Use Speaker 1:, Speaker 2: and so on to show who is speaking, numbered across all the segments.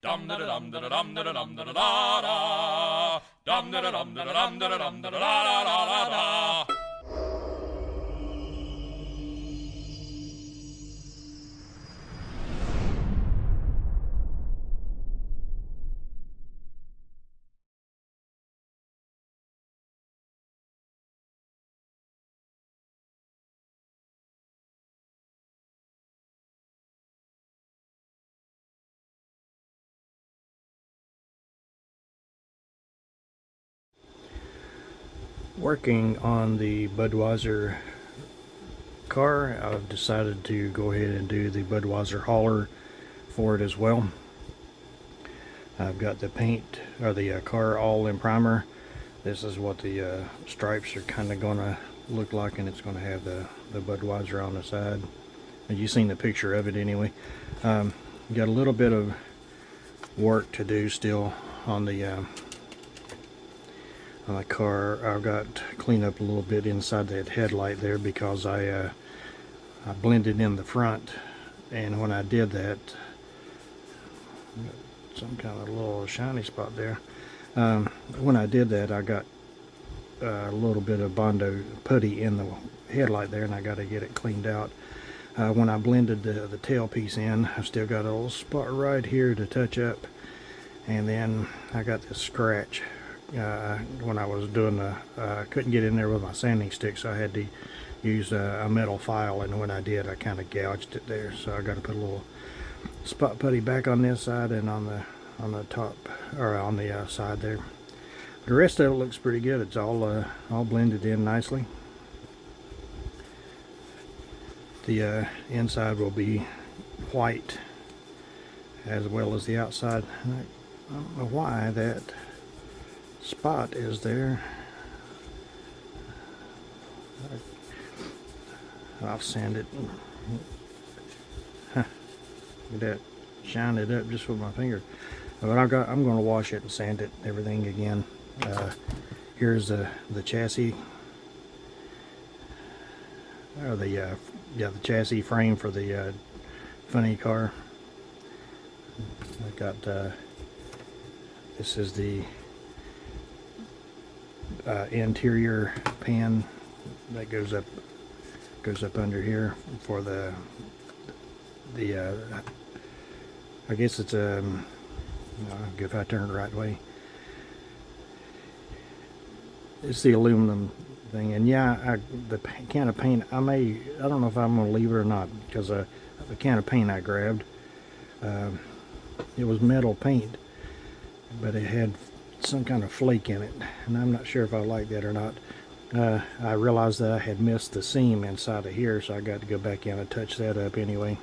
Speaker 1: Dum da da dum da da dum da da dum da da da da. Dum da da dum da da dum da da dum da da da da da da.
Speaker 2: Working on the Budweiser car, I've decided to go ahead and do the Budweiser hauler for it as well. I've got the paint, or the car all in primer. This is what the stripes are kind of going to look like, and it's going to have the Budweiser on the side. And you've seen the picture of it anyway. Got a little bit of work to do still on the car. I've got to clean up a little bit inside that headlight there because I blended in the front, and when I did that, some kind of little shiny spot there. When I did that, I got a little bit of Bondo putty in the headlight there, and I got to get it cleaned out. When I blended the tail piece in, I still got a little spot right here to touch up, and then I got this scratch. When I was doing I couldn't get in there with my sanding stick, so I had to use a metal file, and when I did, I kind of gouged it there. So I got to put a little spot putty back on this side and on the top, or on the side there. The rest of it looks pretty good. It's all blended in nicely. The inside will be white as well as the outside. I don't know why that spot is there. I'll sand it. Look at that, shine it up just with my finger. But I'm going to wash it and sand it, everything again. Here's the chassis, or the chassis frame for the funny car. I got this is the interior pan that goes up under here for the I guess it's if I turn it the right way, it's the aluminum thing. And yeah, the can of paint, I don't know if I'm going to leave it or not, because the can of paint I grabbed, it was metal paint, but it had some kind of flake in it, and I'm not sure if I like that or not. I realized that I had missed the seam inside of here, so I got to go back in and touch that up anyway.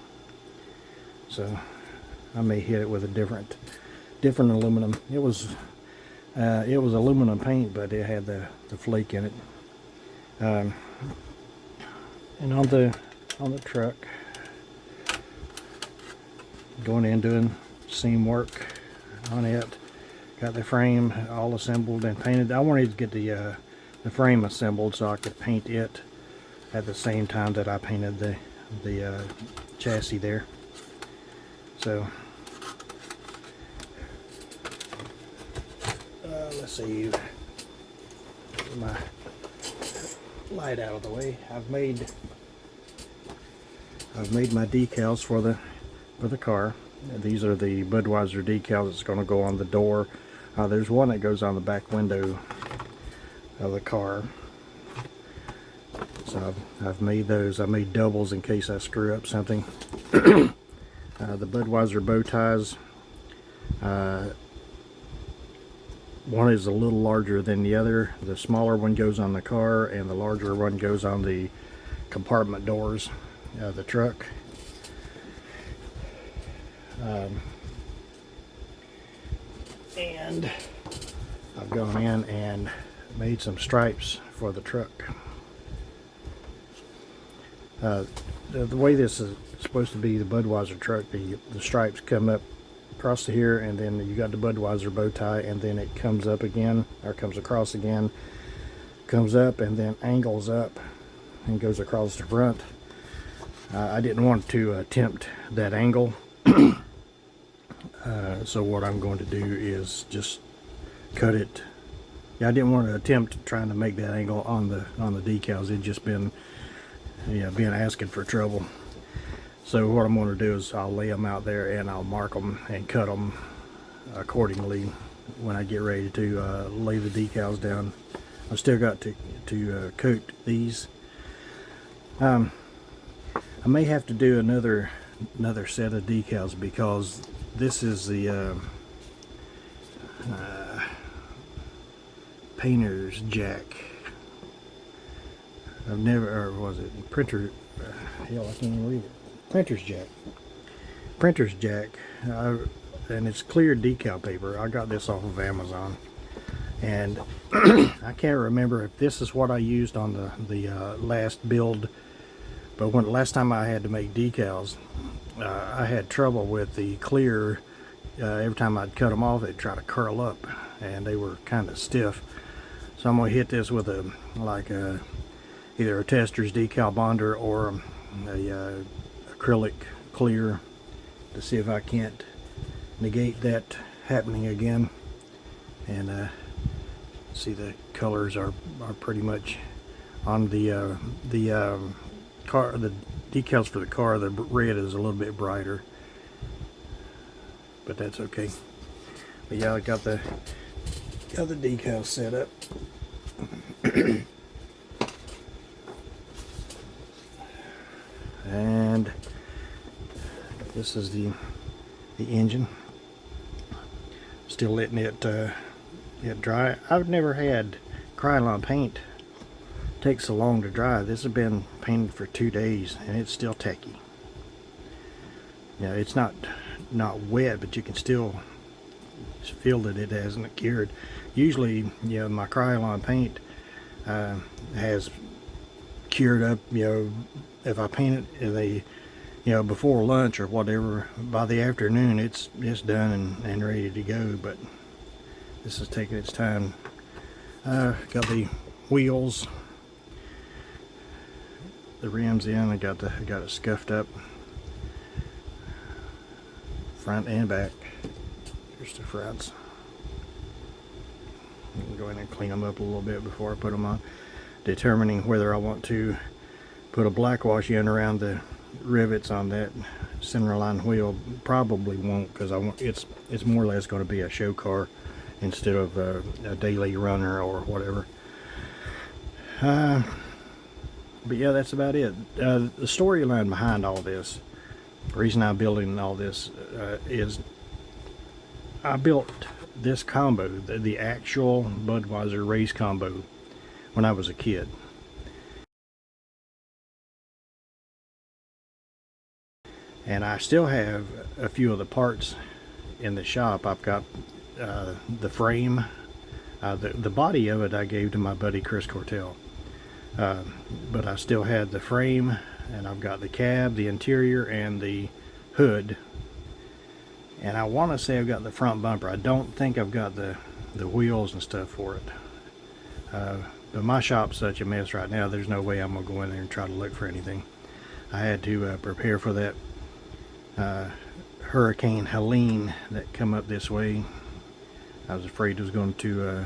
Speaker 2: So I may hit it with a different aluminum. It was aluminum paint, but it had the flake in it. And on the truck, going in doing seam work on it. Got the frame all assembled and painted. I wanted to get the frame assembled so I could paint it at the same time that I painted the chassis there. So let's see, get my light out of the way. I've made my decals for the car. These are the Budweiser decals that's going to go on the door. There's one that goes on the back window of the car. So I've made those. I made doubles in case I screw up something. The Budweiser bow ties. One is a little larger than the other. The smaller one goes on the car, and the larger one goes on the compartment doors of the truck. And I've gone in and made some stripes for the truck. The way this is supposed to be, the Budweiser truck, the stripes come up across to here, and then you got the Budweiser bow tie, and then it comes up again, or comes across again, comes up and then angles up and goes across the front. I didn't want to attempt that angle. So what I'm going to do is just cut it. Yeah, I didn't want to attempt trying to make that angle on the decals. It'd just been, been asking for trouble. So what I'm going to do is I'll lay them out there and I'll mark them and cut them accordingly when I get ready to lay the decals down. I've still got to coat these. I may have to do another set of decals because this is the painter's jack. I've never, or was it printer? Hell, I can't even read it. Printer's jack. Printer's jack, and it's clear decal paper. I got this off of Amazon, and I can't remember if this is what I used on the last build. But when last time I had to make decals, I had trouble with the clear. Every time I'd cut them off, they'd try to curl up, and they were kind of stiff. So I'm gonna hit this with either a Tester's decal bonder or a acrylic clear to see if I can't negate that happening again. And see, the colors are pretty much on the decals for the car. The red is a little bit brighter, but that's okay. But yeah, I got the decals set up. And this is the engine. Still letting it dry. I've never had Krylon paint take so long to dry. This has been painted for 2 days and it's still tacky. Yeah, it's not wet, but you can still feel that it hasn't cured. Usually, my Krylon paint has cured up. If I paint it, before lunch or whatever, by the afternoon it's done and ready to go. But this is taking its time. Got the wheels, the rims in. I got it scuffed up, front and back. Here's the fronts. I can go in and clean them up a little bit before I put them on. Determining whether I want to put a black wash in around the rivets on that centerline wheel. Probably won't, because it's more or less going to be a show car instead of a daily runner or whatever. But yeah, that's about it. The storyline behind all this, the reason I'm building all this is I built this combo, the actual Budweiser race combo, when I was a kid. And I still have a few of the parts in the shop. I've got the frame, the body of it I gave to my buddy Chris Cortel, but I still had the frame, and I've got the cab, the interior, and the hood. And I want to say I've got the front bumper. I don't think I've got the wheels and stuff for it. But my shop's such a mess right now, there's no way I'm going to go in there and try to look for anything. I had to prepare for that Hurricane Helene that come up this way. I was afraid it was going to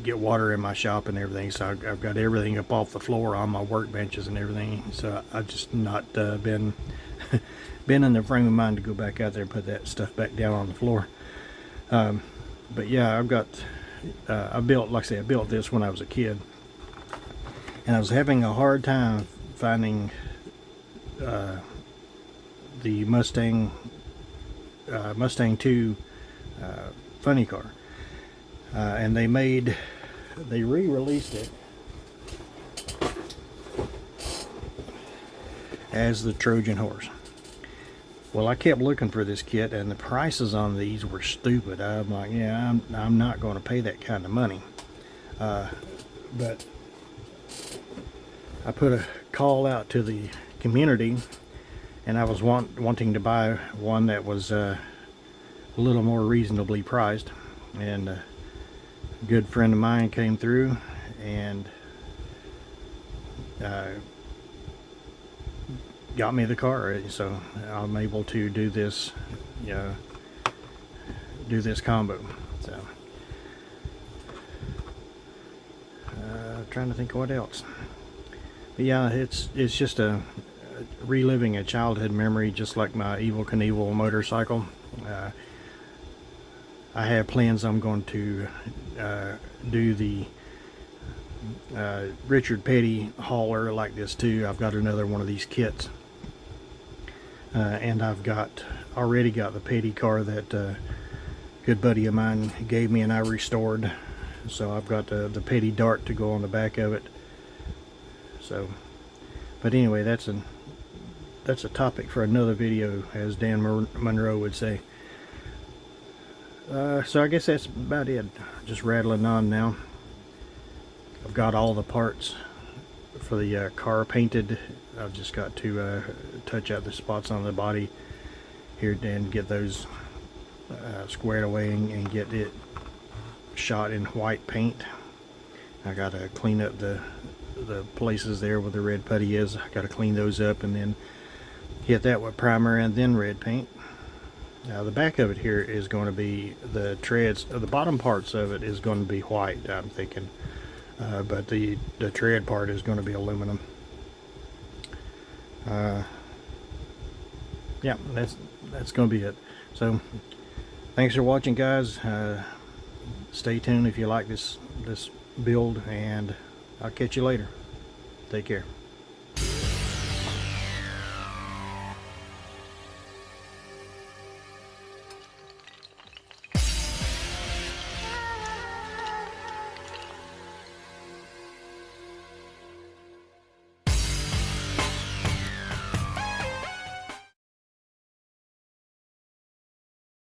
Speaker 2: get water in my shop and everything, so I've got everything up off the floor on my workbenches and everything. So I've just not been in the frame of mind to go back out there and put that stuff back down on the floor. But yeah, I've got I built this when I was a kid, and I was having a hard time finding the Mustang 2 funny car, and they re-released it as the Trojan Horse. Well, I kept looking for this kit, and the prices on these were stupid. I'm like, yeah, I'm not going to pay that kind of money. But I put a call out to the community, and I was wanting to buy one that was a little more reasonably priced. And a good friend of mine came through got me the car, so I'm able to do this, do this combo. So trying to think of what else. But yeah, it's just a reliving a childhood memory, just like my Evel Knievel motorcycle. I have plans. I'm going to do the Richard Petty hauler like this too. I've got another one of these kits, and I've already got the Petty car that good buddy of mine gave me and I restored. So I've got the Petty Dart to go on the back of it. So, but anyway, that's a topic for another video, as Dan Monroe would say. So I guess that's about it. Just rattling on now. I've got all the parts for the car painted. I've just got to touch out the spots on the body here and get those squared away and get it shot in white paint. I got to clean up the places there where the red putty is. I got to clean those up and then hit that with primer and then red paint. Now the back of it here is going to be the treads, the bottom parts of it is going to be white, I'm thinking, but the tread part is going to be aluminum. Yeah, that's going to be it. So thanks for watching, guys. Stay tuned if you like this build, and I'll catch you later. Take care.